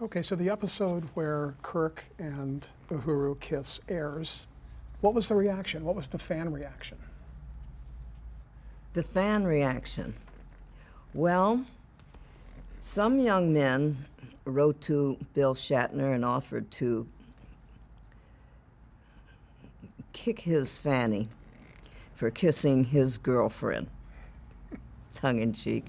Okay, so the episode where Kirk and Uhuru kiss airs. What was the reaction? What was the fan reaction? The fan reaction. Well, some young men wrote to Bill Shatner and offered to kick his fanny for kissing his girlfriend, tongue in cheek.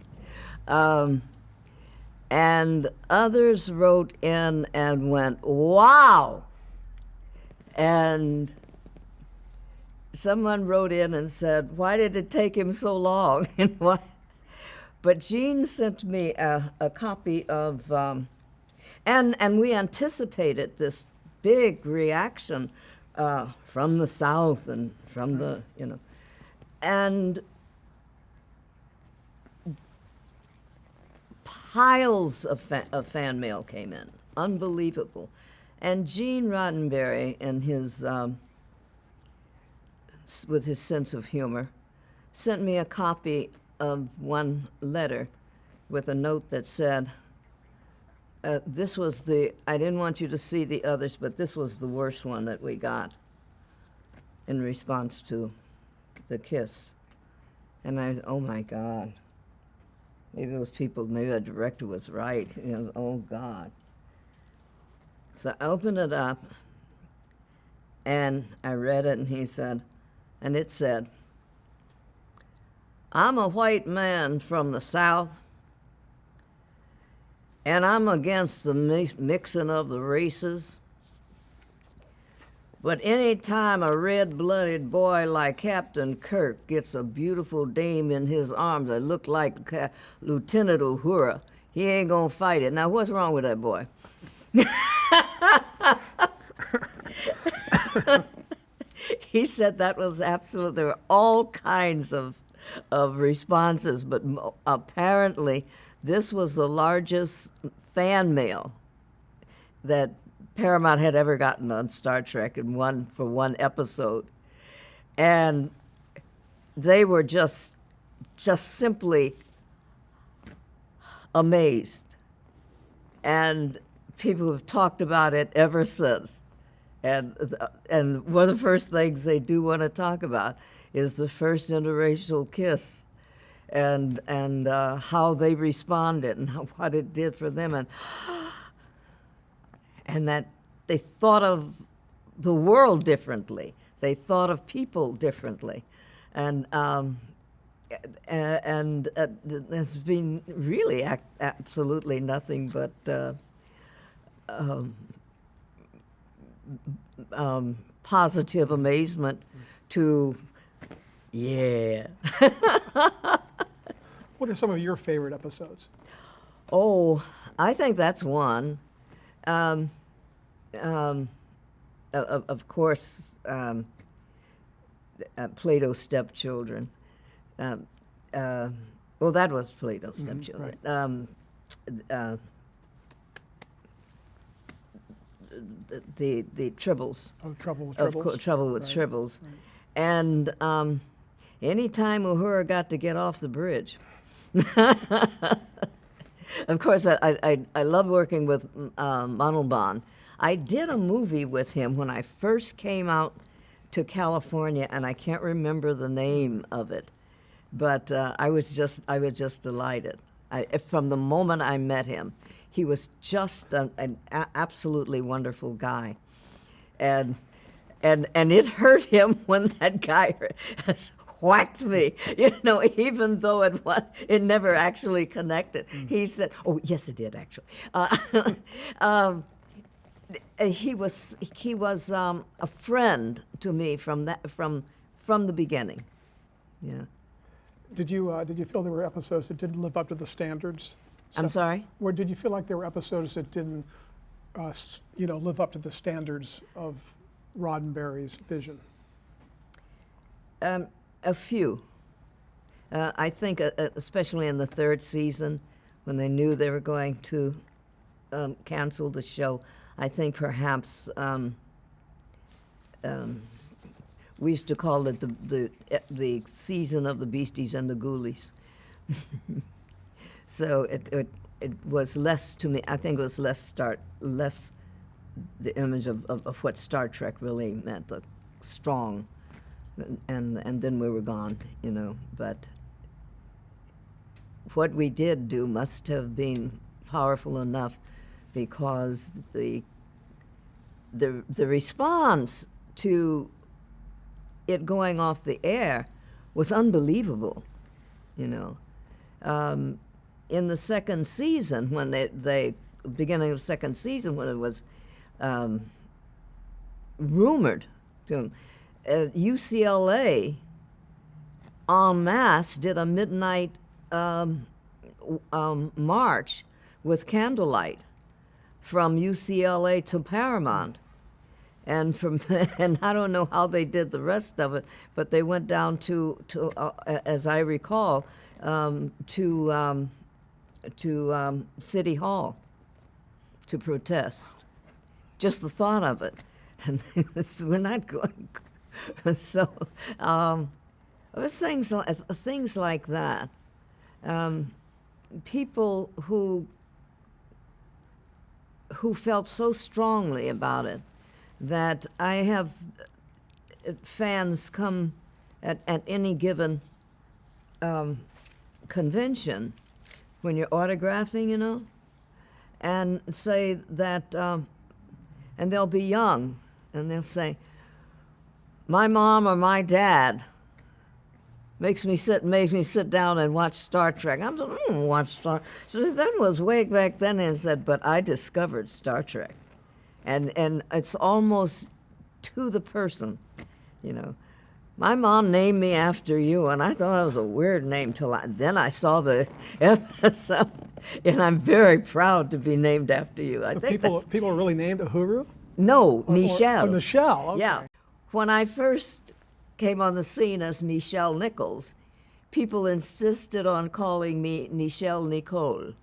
And others wrote in and went, wow! And someone wrote in and said, why did it take him so long? And why? But Gene sent me a copy of, and we anticipated this big reaction from the South and from the, and piles of fan mail came in, unbelievable. And Gene Roddenberry, in his, with his sense of humor, sent me a copy of one letter with a note that said, this was I didn't want you to see the others, but this was the worst one that we got in response to the kiss. And oh my God. Maybe those people, maybe the director was right. Oh God. So I opened it up and I read it, and it said, I'm a white man from the South, and I'm against the mixing of the races. But any time a red-blooded boy like Captain Kirk gets a beautiful dame in his arms that look like Lieutenant Uhura, he ain't gonna fight it. Now, what's wrong with that boy? He said that was absolute. There were all kinds of responses, but apparently this was the largest fan mail that Paramount had ever gotten on Star Trek for one episode. And they were just simply amazed. And people have talked about it ever since. And one of the first things they do want to talk about is the first interracial kiss, and how they responded and what it did for them, and that they thought of the world differently. They thought of people differently, and there's been really absolutely nothing but positive amazement to, yeah. What are some of your favorite episodes? Oh, I think that's one. Of course, Plato's Stepchildren. Well, that was Plato's Stepchildren. Right. The Tribbles. Oh, Trouble with Tribbles. Trouble with Tribbles. Right. And anytime Uhura got to get off the bridge. Of course, I love working with Mandelbaum. I did a movie with him when I first came out to California, and I can't remember the name of it, but I was just delighted. From the moment I met him, he was just an absolutely wonderful guy, and it hurt him when that guy whacked me, even though it never actually connected. He said, "Oh, yes, it did actually." He was a friend to me from the beginning. Yeah. Did you feel there were episodes that didn't live up to the standards? I'm sorry? Or did you feel like there were episodes that didn't, live up to the standards of Roddenberry's vision? A few. I think, especially in the third season, when they knew they were going to cancel the show, I think perhaps we used to call it the season of the Beasties and the Ghoulies. So it was less to me. I think it was less the image of what Star Trek really meant, the strong, and then we were gone, you know. But what we did do must have been powerful enough, because the response to it going off the air was unbelievable, you know. In the second season, when they beginning of the second season, when it was rumored to UCLA en masse did a midnight march with candlelight from UCLA to Paramount. And and I don't know how they did the rest of it, but they went down to as I recall, to City Hall to protest. Just the thought of it, and we're not going. So it was things like that. People who felt so strongly about it that I have fans come at any given convention when you're autographing, you know, and say that, and they'll be young, and they'll say, my mom or my dad made me sit down and watch Star Trek. I'm saying, I don't watch Star. So that was way back then, and said, but I discovered Star Trek. And it's almost to the person, you know. My mom named me after you, and I thought that was a weird name till then I saw the episode, and I'm very proud to be named after you. I So think people are really named Uhuru? no, Nichelle. Nichelle, okay. Yeah. When I first came on the scene as Nichelle Nichols, people insisted on calling me Nichelle Nicole,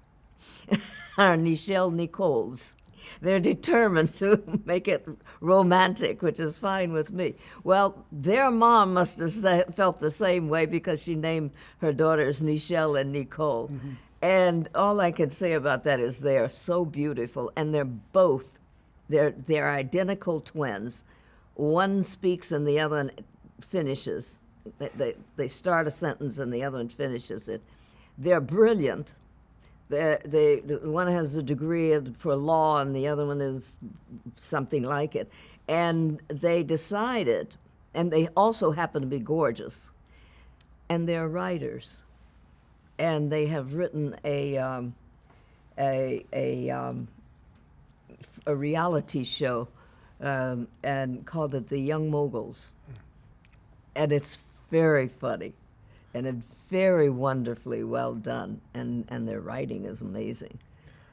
or Nichelle Nichols. They're determined to make it romantic, which is fine with me. Well, their mom must have felt the same way, because she named her daughters Nichelle and Nicole. Mm-hmm. And all I can say about that is they are so beautiful, and they're identical twins. One speaks and the other one finishes. They start a sentence and the other one finishes it. They're brilliant. The one has a degree for law and the other one is something like it. And they decided, and they also happen to be gorgeous, and they're writers. And they have written a reality show and called it The Young Moguls. And it's very funny, and it's very wonderfully well done, and their writing is amazing.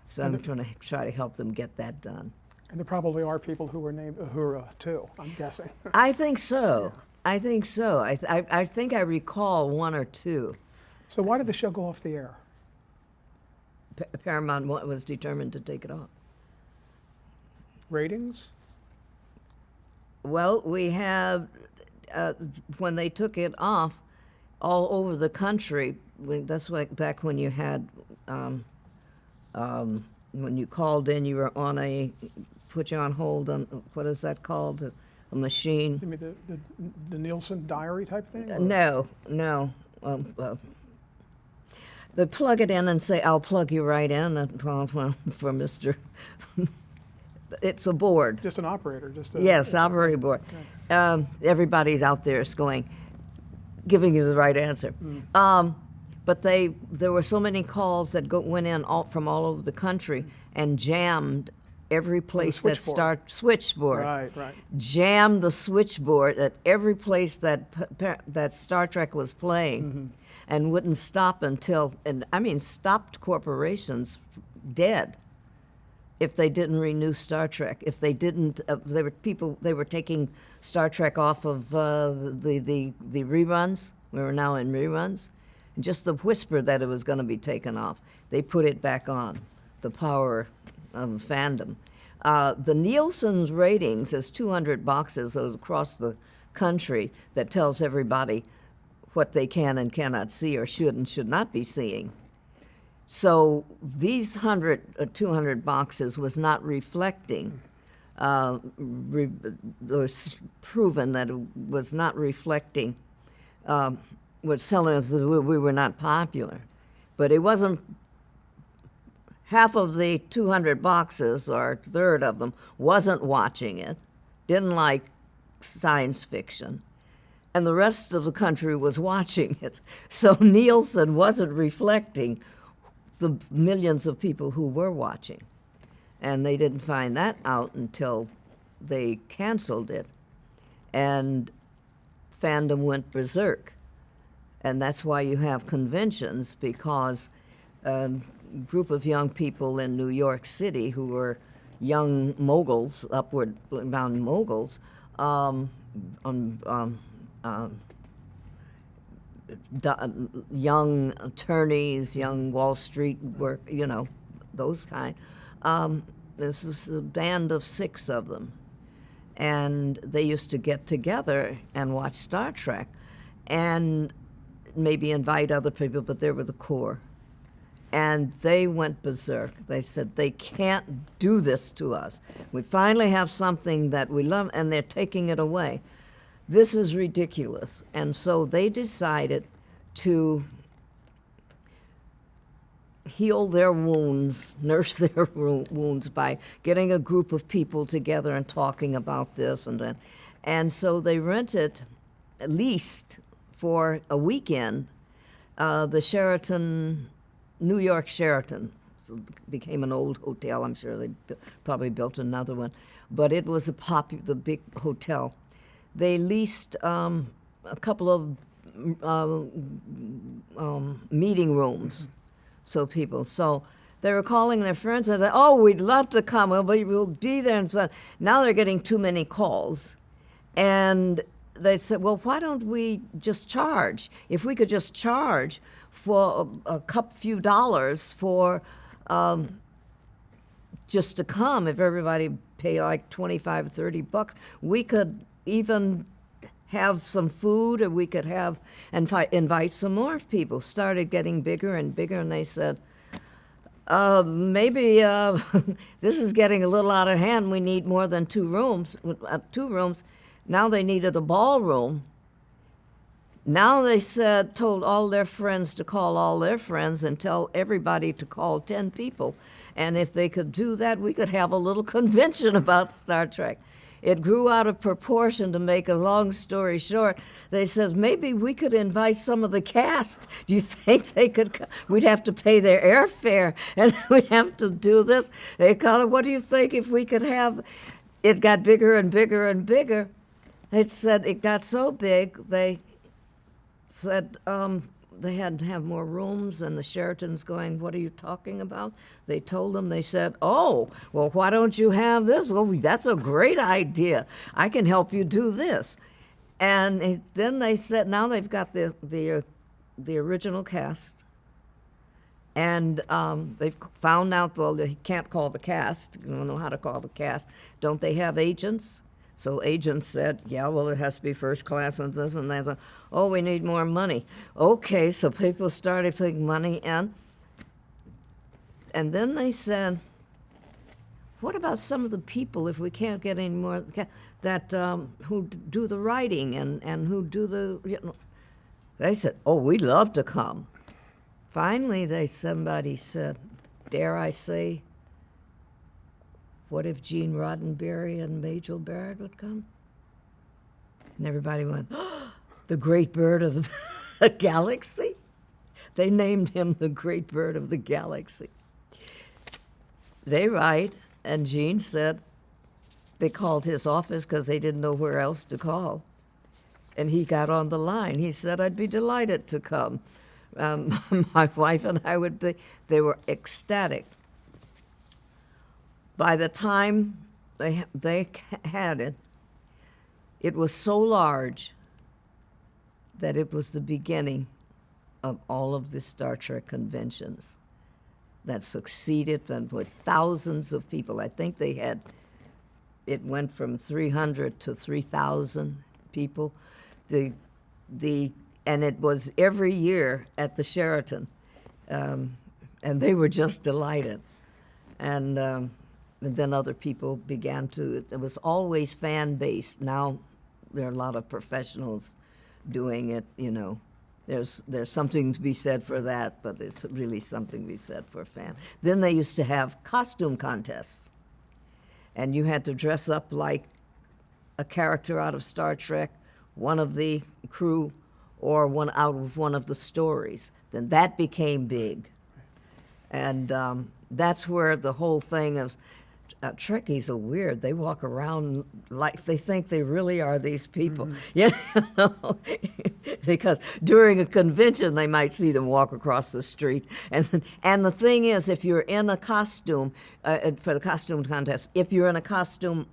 So I'm try to help them get that done. And there probably are people who were named Uhura, too, I'm guessing. I think so. Yeah. I think so. I think I recall one or two. So why did the show go off the air? Paramount was determined to take it off. Ratings? Well, we have, when they took it off, all over the country. That's back when you had, when you called in, you were on put you on hold on, what is that called? A machine? You mean the Nielsen diary type thing? Or? No. They plug it in and say, I'll plug you right in for Mr. It's a board. Just an operator? Yes, operating board. Okay. Everybody's out there giving you the right answer. But there were so many calls that went in from all over the country and jammed every place switchboard. Right. Jammed the switchboard at every place that Star Trek was playing, and wouldn't stop until, stopped corporations dead if they didn't renew Star Trek. If they didn't, they were taking Star Trek off of the reruns. We were now in reruns. And just the whisper that it was going to be taken off, they put it back on. The power of fandom. The Nielsen's ratings is 200 boxes across the country that tells everybody what they can and cannot see, or should and should not be seeing. So these 200 boxes was not reflecting, was proven that it was not reflecting, was telling us that we were not popular. But it wasn't, half of the 200 boxes, or a third of them, wasn't watching it, didn't like science fiction, and the rest of the country was watching it. So Nielsen wasn't reflecting the millions of people who were watching. And they didn't find that out until they canceled it. And fandom went berserk. And that's why you have conventions, because a group of young people in New York City who were young moguls, upward bound moguls, young attorneys, young Wall Street work, those kind. This was a band of 6 of them. And they used to get together and watch Star Trek and maybe invite other people, but they were the core. And they went berserk. They said, they can't do this to us. We finally have something that we love, and they're taking it away. This is ridiculous. And so they decided to heal their wounds, nurse their wounds by getting a group of people together and talking about this and that. And so they rented, at least for a weekend, the Sheraton, New York Sheraton. So it became an old hotel. I'm sure they probably built another one. But it was the big hotel. They leased a couple of meeting rooms. So they were calling their friends and said, oh, we'd love to come. We'll be there. And so now they're getting too many calls. And they said, well, why don't we just charge? If we could just charge for a few dollars for just to come, if everybody pay like $25 or $30, we could even have some food, or we could have invite some more people. Started getting bigger and bigger, and they said, maybe this is getting a little out of hand. We need more than 2 rooms. Now they needed a ballroom. Now they told all their friends to call all their friends and tell everybody to call 10 people. And if they could do that, we could have a little convention about Star Trek. It grew out of proportion. To make a long story short, they said, maybe we could invite some of the cast. Do you think they could come? We'd have to pay their airfare, and we'd have to do this. They called it, what do you think if we could have? It got bigger and bigger and bigger. It said it got so big, they said they had to have more rooms, and the Sheraton's going, what are you talking about? They told them, they said, oh, well, why don't you have this? Well, that's a great idea. I can help you do this. And then they said, now they've got the original cast. And they've found out, well, they can't call the cast. You don't know how to call the cast. Don't they have agents? So agents said, yeah, well, it has to be first class and this and that. Oh, we need more money. Okay, so people started putting money in. And then they said, what about some of the people, if we can't get any more, that who do the writing and who do the, They said, oh, we'd love to come. Finally, somebody said, dare I say, what if Gene Roddenberry and Majel Barrett would come? And everybody went, oh, the great bird of the galaxy? They named him the great bird of the galaxy. They write, and Gene said they called his office because they didn't know where else to call. And he got on the line. He said, I'd be delighted to come. My wife and I would be. They were ecstatic. By the time they had it, it was so large that it was the beginning of all of the Star Trek conventions that succeeded, and with thousands of people. I think it went from 300 to 3,000 people. And it was every year at the Sheraton. and they were just delighted. And then other people began to. It was always fan based. Now there are a lot of professionals doing it. You know, there's something to be said for that, but it's really something to be said for a fan. Then they used to have costume contests, and you had to dress up like a character out of Star Trek, one of the crew, or one out of one of the stories. Then that became big. And that's where the whole thing of Trekkies are weird. They walk around like they think they really are these people. You know? Because during a convention, they might see them walk across the street. And the thing is, if you're in a costume, for the costume contest, if you're in a costume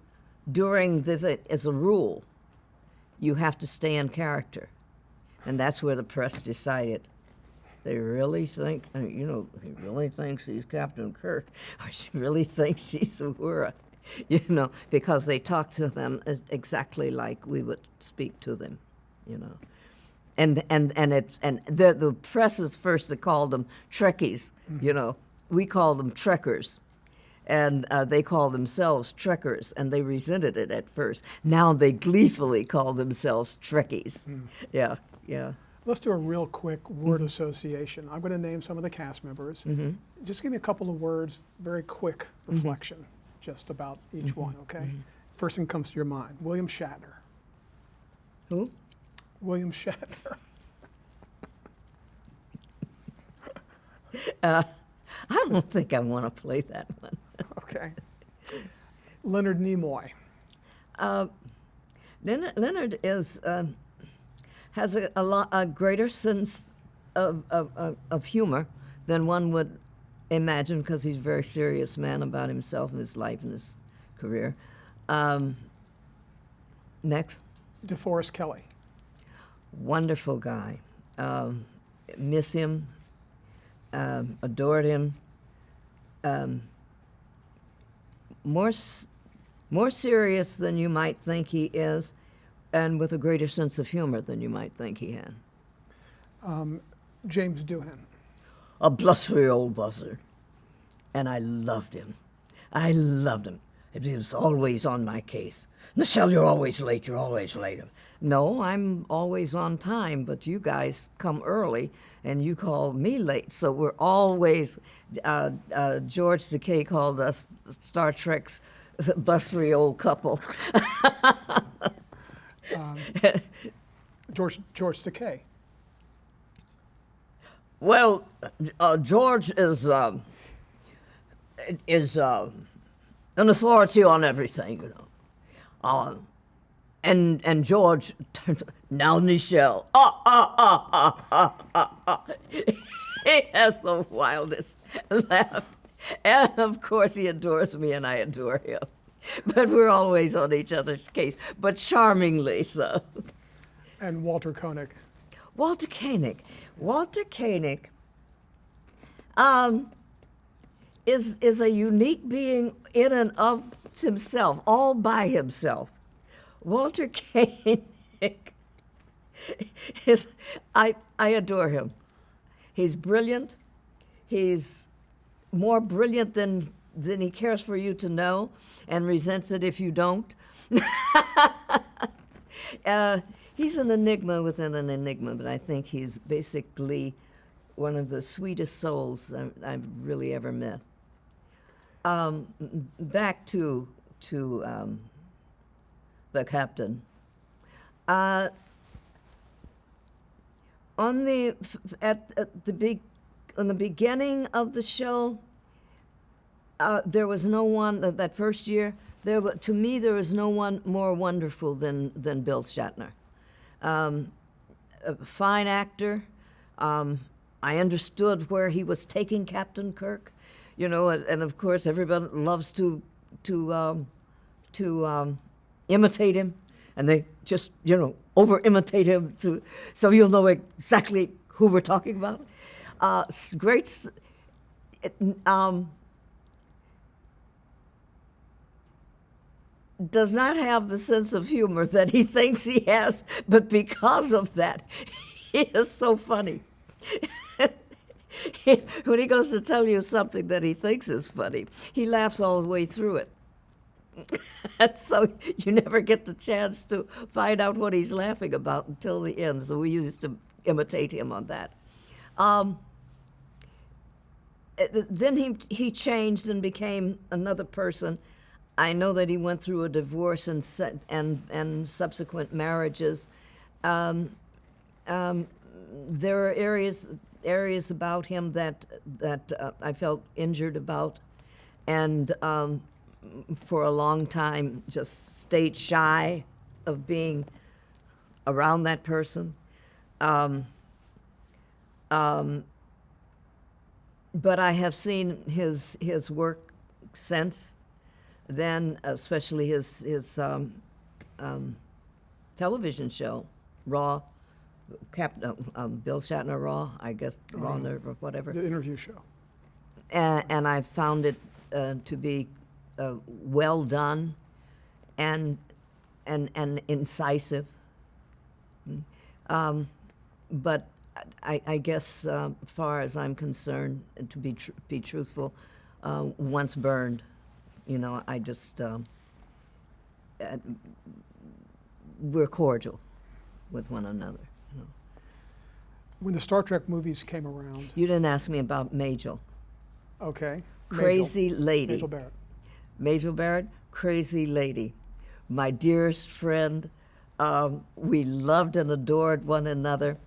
during as a rule, you have to stay in character. And that's where the press decided. They really think, you know, he really thinks he's Captain Kirk, or she really thinks she's Uhura, you know, because they talk to them exactly like we would speak to them, you know. And the press is first that called them Trekkies, you know. We call them Trekkers. And they call themselves Trekkers, and they resented it at first. Now they gleefully call themselves Trekkies. Yeah, yeah. Let's do a real quick word association. I'm going to name some of the cast members. Just give me a couple of words, very quick reflection, just about each one, okay? First thing comes to your mind, William Shatner. Who? William Shatner. I don't think I want to play that one. Okay. Leonard Nimoy. Leonard is has a greater sense of humor than one would imagine, because he's a very serious man about himself and his life and his career. Next. DeForest Kelley. Wonderful guy. Miss him. Adored him. More serious than you might think he is, and with a greater sense of humor than you might think he had. James Doohan. A blustery old buzzard. And I loved him. I loved him. He was always on my case. Nichelle, you're always late. You're always late. No, I'm always on time, but you guys come early, and you call me late. So we're always, George Takei called us Star Trek's blustery old couple. George Takei. Well, George is an authority on everything, you know. And George turned, now Nichelle. He has the wildest laugh. And of course he adores me and I adore him. But we're always on each other's case, but charmingly so. And Walter Koenig. Walter Koenig is a unique being in and of himself, all by himself. Walter Koenig I adore him. He's brilliant. He's more brilliant than he cares for you to know, and resents it if you don't. He's an enigma within an enigma, but I think he's basically one of the sweetest souls I've really ever met. Back to the captain. On the beginning of the show, there was no one that first year. To me, there was no one more wonderful than Bill Shatner. A fine actor. I understood where he was taking Captain Kirk, you know, and of course everybody loves to imitate him, and they just, you know, over-imitate him so you'll know exactly who we're talking about. Great. Does not have the sense of humor that he thinks he has, but because of that, he is so funny. when he goes to tell you something that he thinks is funny, he laughs all the way through it. And so you never get the chance to find out what he's laughing about until the end. So we used to imitate him on that. Then he changed and became another person. I know that he went through a divorce and subsequent marriages. There are areas about him that I felt injured about, and for a long time just stayed shy of being around that person. But I have seen his work since then, especially his television show, Raw, Bill Shatner Raw, I guess, Raw Nerve or whatever. The interview show. And I found it to be well done and incisive. But I guess, as far as I'm concerned, to be truthful, once burned. I just we're cordial with one another. When the Star Trek movies came around. You didn't ask me about Majel. Okay. Crazy lady. Majel Barrett. Majel Barrett, crazy lady. My dearest friend. We loved and adored one another.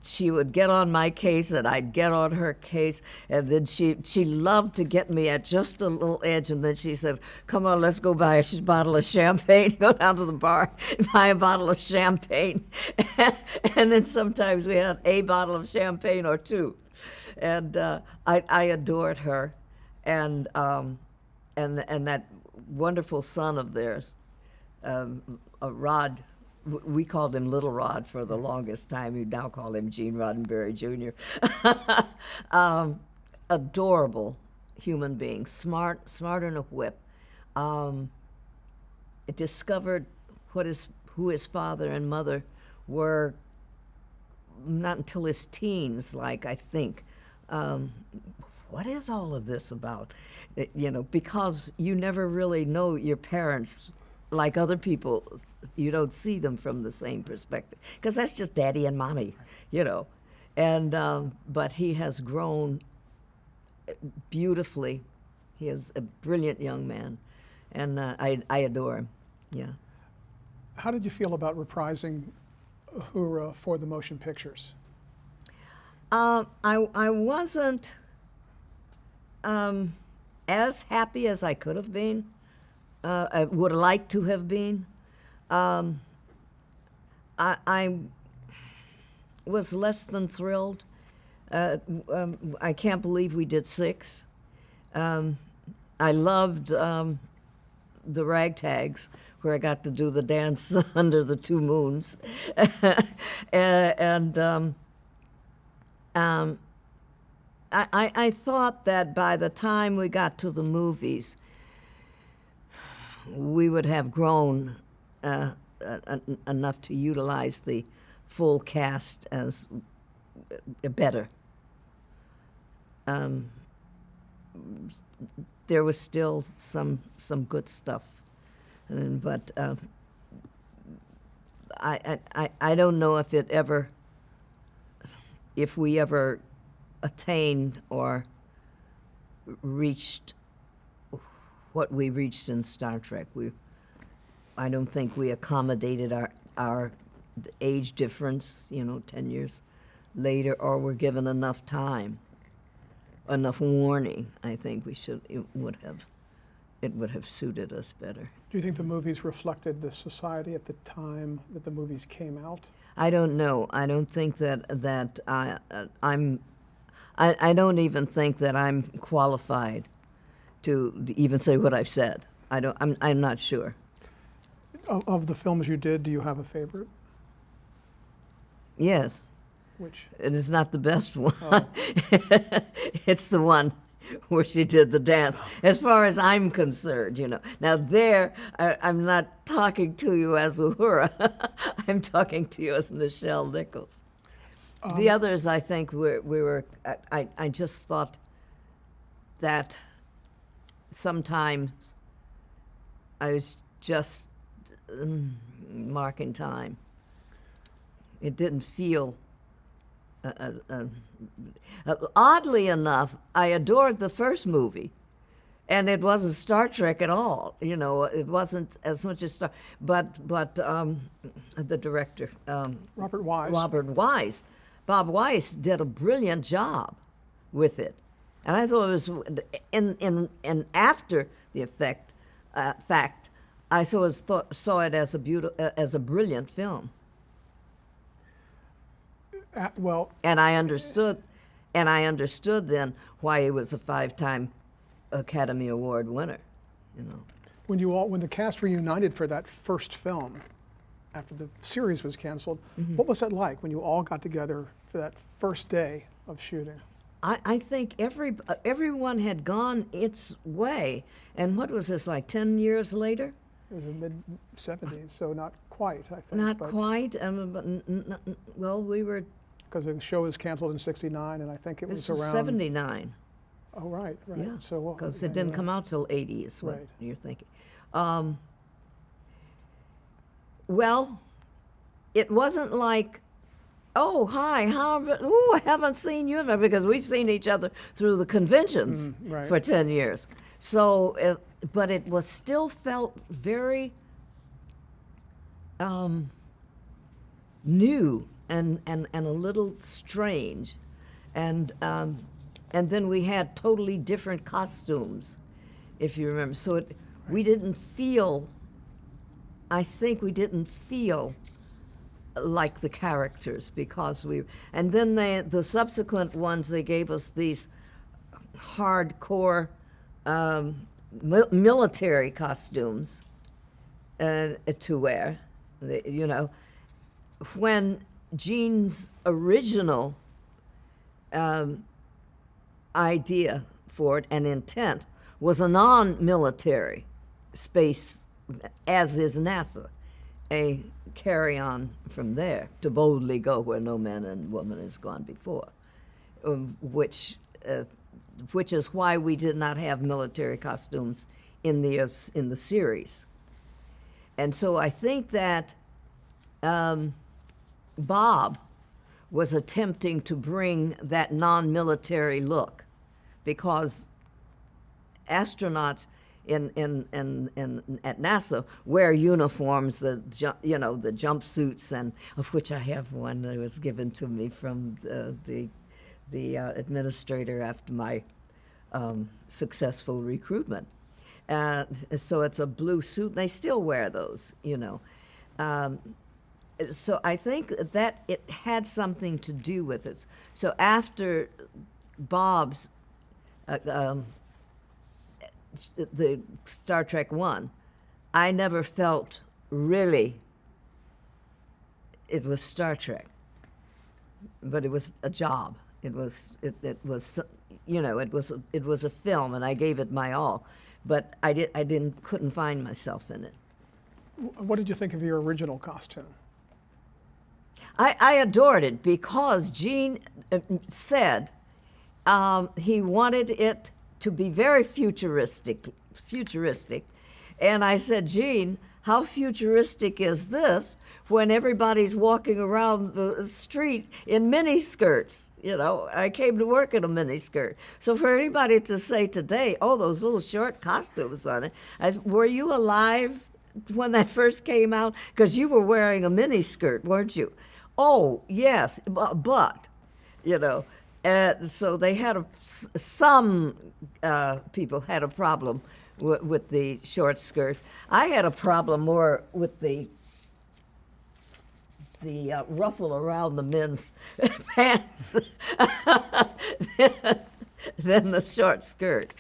She would get on my case and I'd get on her case, and then she loved to get me at just a little edge, and then she said, come on, let's go buy a bottle of champagne. Go down to the bar, buy a bottle of champagne. And then sometimes we had a bottle of champagne or two. And I adored her, and that wonderful son of theirs, Rod. We called him Little Rod for the longest time. We now call him Gene Roddenberry Jr. Adorable human being, smarter than a whip. Discovered who his father and mother were not until his teens, I think. What is all of this about? Because you never really know your parents like other people. You don't see them from the same perspective, because that's just daddy and mommy, And but he has grown beautifully. He is a brilliant young man, and I adore him. Yeah. How did you feel about reprising Uhura for the motion pictures? I wasn't as happy as I could have been. I would like to have been. I was less than thrilled. I can't believe we did 6. I loved the Ragtags, where I got to do the dance under the 2 moons. I thought that by the time we got to the movies, we would have grown enough to utilize the full cast as better. There was still some good stuff, but I don't know if we ever attained or reached what we reached in Star Trek. I don't think we accommodated our age difference, 10 years later, or were given enough time, enough warning. I think it would have suited us better. Do you think the movies reflected the society at the time that the movies came out? I don't know. I don't think that I don't even think that I'm qualified to even say what I've said. I'm not sure. Of the films you did, do you have a favorite? Yes. Which? It is not the best one. Oh. It's the one where she did the dance, as far as I'm concerned, Now I'm not talking to you as Uhura. I'm talking to you as Nichelle Nichols. The others, I think, I just thought that sometimes I was just marking time. It didn't feel. Oddly enough, I adored the first movie, and it wasn't Star Trek at all. You know, it wasn't as much as Star. But the director, Robert Wise. Bob Weiss did a brilliant job with it, and I thought it was. And after the fact, I saw it as a brilliant film. Well, And I understood then why he was a 5-time Academy Award winner. You know, when the cast reunited for that first film, after the series was canceled, what was that like when you all got together for that first day of shooting? I think everyone had gone its way, and what was this, like 10 years later? It was the mid-'70s, so not quite, I think. Not quite. Well, we were. Because the show was canceled in '69, and I think it This was was around. 79. Oh, right. Yeah, So because it didn't come out till 80 is what Right. you're thinking. Well, it wasn't like, oh, hi, I haven't seen you, because we've seen each other through the conventions right. for 10 years. So, but it was still felt very new and a little strange. And then we had totally different costumes, if you remember. So we didn't feel, I think we didn't feel like the characters because and then the subsequent ones, they gave us these hardcore military costumes to wear, you know. When Gene's original idea for it and intent was a non-military space, as is NASA, a carry-on from there to boldly go where no man and woman has gone before, which is why we did not have military costumes in the series. And so I think that Bob was attempting to bring that non-military look, because astronauts at NASA wear uniforms, the jumpsuits, and of which I have one that was given to me from the administrator after my successful recruitment. So it's a blue suit, and they still wear those, you know. So I think that it had something to do with it. So after Bob's the Star Trek One, I never felt really it was Star Trek, but it was a job. It was you know, it was a film, and I gave it my all, but I couldn't find myself in it. What did you think of your original costume? I adored it because Gene said he wanted it to be very futuristic. And I said, Gene, how futuristic is this when everybody's walking around the street in miniskirts? You know, I came to work in a miniskirt. So for anybody to say today, oh, those little short costumes on it, were you alive when that first came out? Because you were wearing a miniskirt, weren't you? Oh, yes, but, you know, so they had some people had a problem with the short skirt. I had a problem more with the ruffle around the men's pants than the short skirts.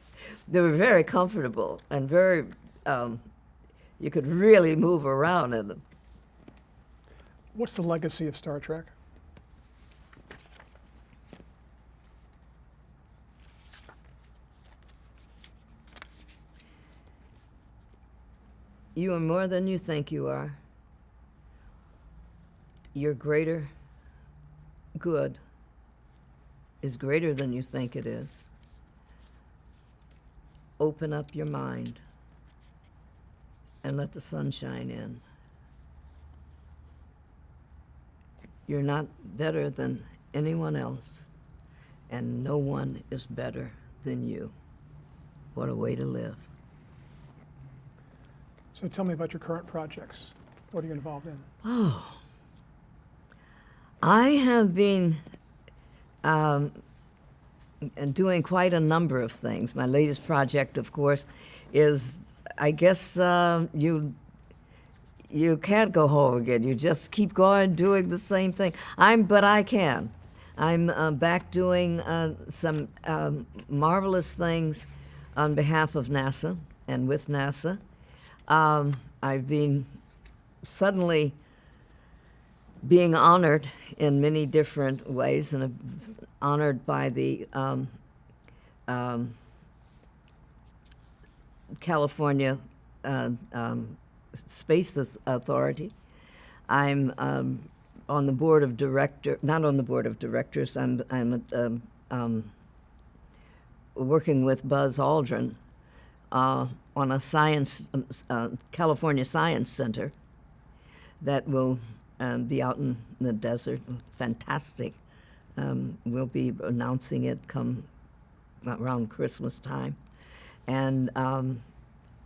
They were very comfortable and very, you could really move around in them. What's the legacy of Star Trek? You are more than you think you are. You're greater good is greater than you think it is, open up your mind and let the sunshine in. You're not better than anyone else, and no one is better than you. What a way to live. So tell me about your current projects. What are you involved in? Oh, I have been doing quite a number of things. My latest project, of course, is, I guess, you can't go home again. You just keep going, doing the same thing. But I can. I'm back doing some marvelous things on behalf of NASA and with NASA. I've been suddenly being honored in many different ways, and honored by the California Space Authority. I'm on the board of not on the board of directors. I'm working with Buzz Aldrin on a California Science Center that will be out in the desert. Fantastic. We'll be announcing it come around Christmas time. And I'm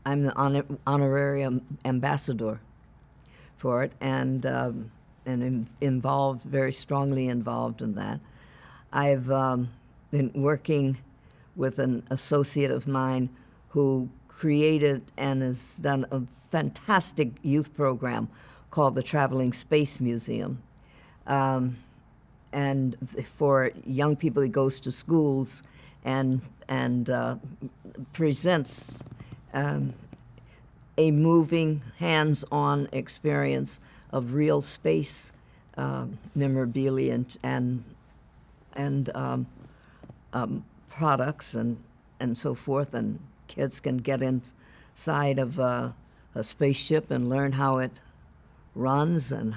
the honorary ambassador for it, and involved, very strongly involved in that. I've been working with an associate of mine who created and has done a fantastic youth program called the Traveling Space Museum. And for young people, he goes to schools and presents a moving, hands-on experience of real space memorabilia and products and so forth. And kids can get inside of a spaceship and learn how it runs and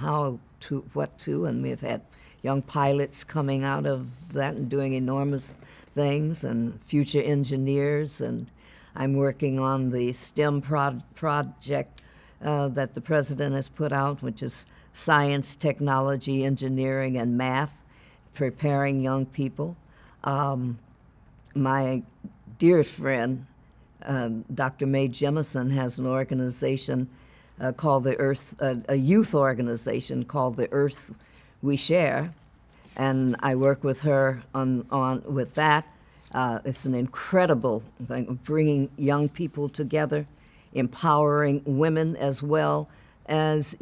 what to. And we've had young pilots coming out of that and doing enormous things, and future engineers. And I'm working on the STEM project that the president has put out, which is science, technology, engineering, and math, preparing young people. My dear friend, Dr. Mae Jemison, has an organization called the Earth, a youth organization called the Earth We Share, and I work with her with that. It's an incredible thing, bringing young people together, empowering women as well as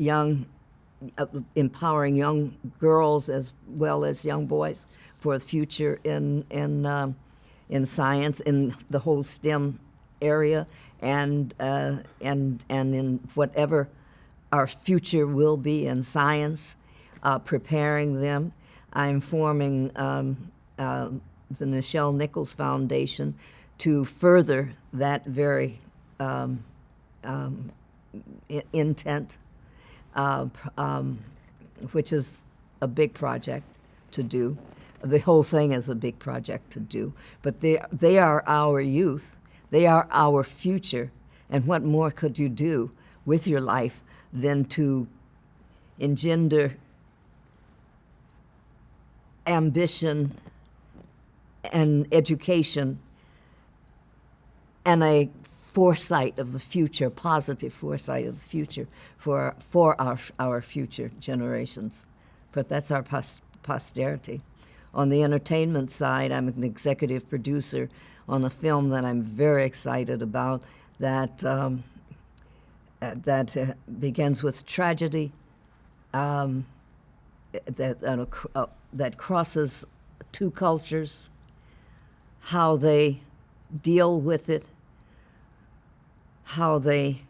empowering young girls as well as young boys for the future in science, in the whole STEM area, and in whatever our future will be in science, preparing them. I'm forming the Nichelle Nichols Foundation to further that very intent, which is a big project to do. The whole thing is a big project to do. But they are our youth. They are our future. And what more could you do with your life than to engender ambition and education and a foresight of the future, positive foresight of the future for our future generations. But that's our posterity. On the entertainment side, I'm an executive producer on a film that I'm very excited about that begins with tragedy, that crosses two cultures, how they deal with it, how they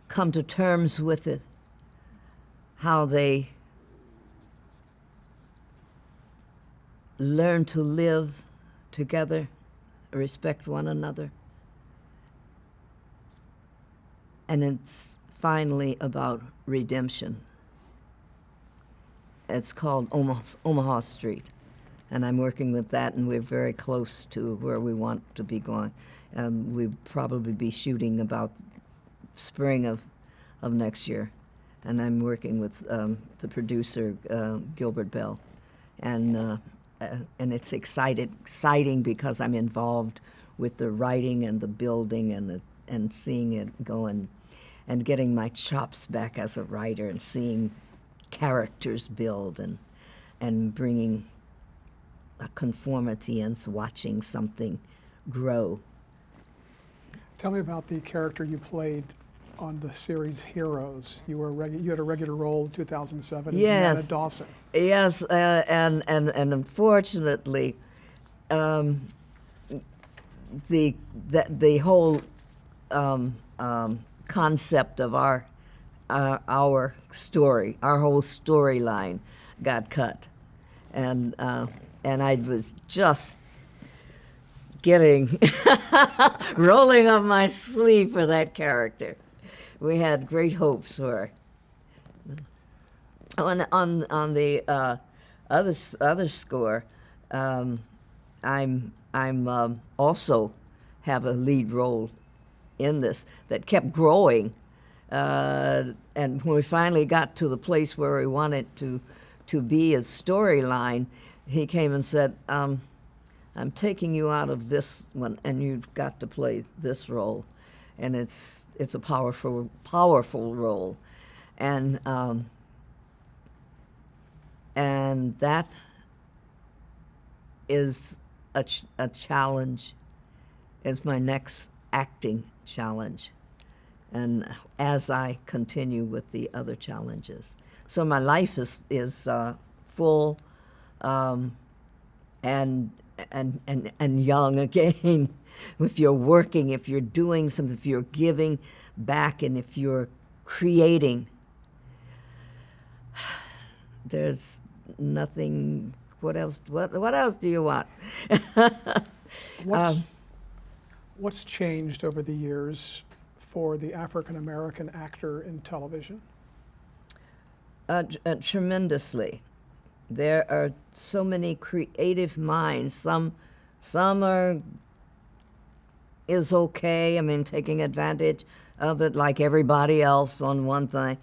come to terms with it, how they learn to live together, respect one another. And it's finally about redemption. It's called Omaha Street. and I'm working with that, and we're very close to where we want to be going. We'll probably be shooting about spring of next year, and I'm working with the producer, Gilbert Bell, and it's exciting because I'm involved with the writing and the building and seeing it go and getting my chops back as a writer and seeing characters build and bringing a conformity and watching something grow. Tell me about the character you played on the series Heroes. You had a regular role in 2007 as Yes. Nana Dawson. Yes, and unfortunately, the whole concept of our story, our whole storyline, got cut, and I was just getting rolling up my sleeve for that character. We had great hopes for her. On the other score, I'm also have a lead role in this that kept growing, and when we finally got to the place where we wanted to be a storyline, he came and said, "I'm taking you out of this one, and you've got to play this role." And it's a powerful role, and that is a challenge. Is my next acting challenge, and as I continue with the other challenges, so my life is full, and young again. If you're working, if you're doing something, if you're giving back, and if you're creating, there's nothing. What else? What else do you want? What's changed over the years for the African American actor in television? Tremendously. There are so many creative minds. Some is okay. I mean, taking advantage of it like everybody else on one thing.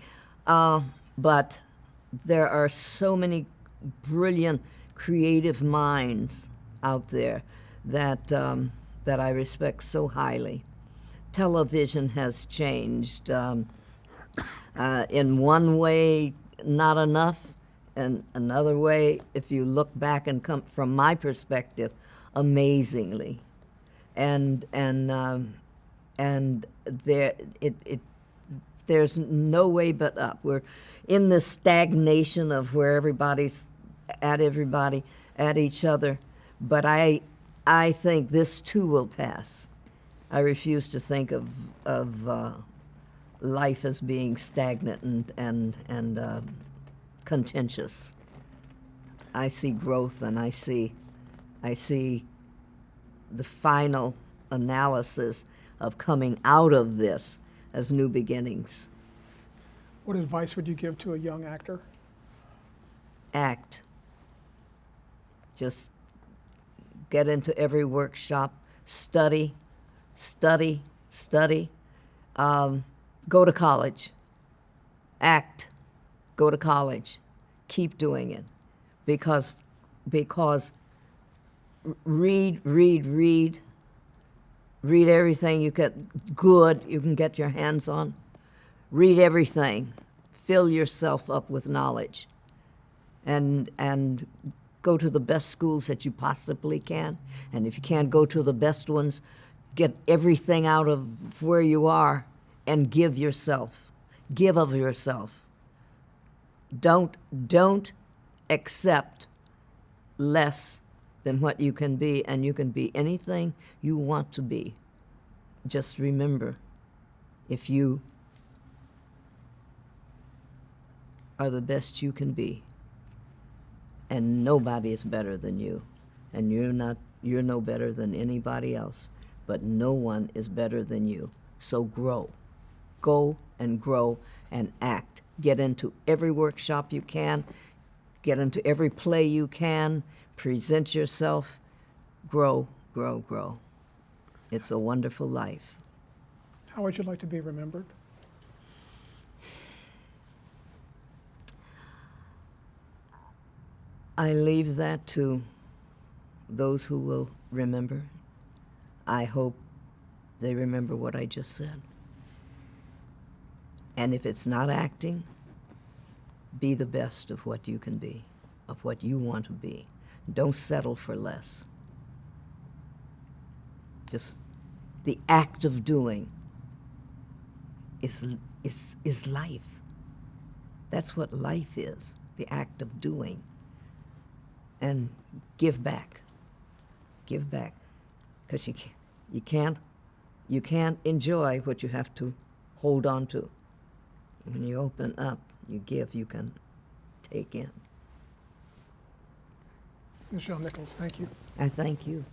But there are so many brilliant, creative minds out there that I respect so highly. Television has changed. In one way, not enough. And another way, if you look back and come from my perspective, amazingly. And there's no way but up. We're in this stagnation of where everybody's at each other. But I think this too will pass. I refuse to think of life as being stagnant and contentious. I see growth, and I see the final analysis of coming out of this as new beginnings. What advice would you give to a young actor? Act. Just get into every workshop, study. Go to college. Act. Go to college. Keep doing it. Because read everything you can get your hands on. Read everything. Fill yourself up with knowledge. And go to the best schools that you possibly can. And if you can't go to the best ones, get everything out of where you are and give yourself. Give of yourself. Don't accept less than what you can be, and you can be anything you want to be. Just remember, if you are the best you can be, and nobody is better than you, and you're no better than anybody else, but no one is better than you. So grow. Go and grow and act. Get into every workshop you can. Get into every play you can. present yourself, grow, grow, grow. It's a wonderful life. How would you like to be remembered? I leave that to those who will remember. I hope they remember what I just said. And if it's not acting, be the best of what you can be, of what you want to be. Don't settle for less. Just the act of doing is life. That's what life is, the act of doing. And give back. Give back. Because you can't enjoy what you have to hold on to. When you open up, you give, you can take in. Nichelle Nichols, thank you. I thank you.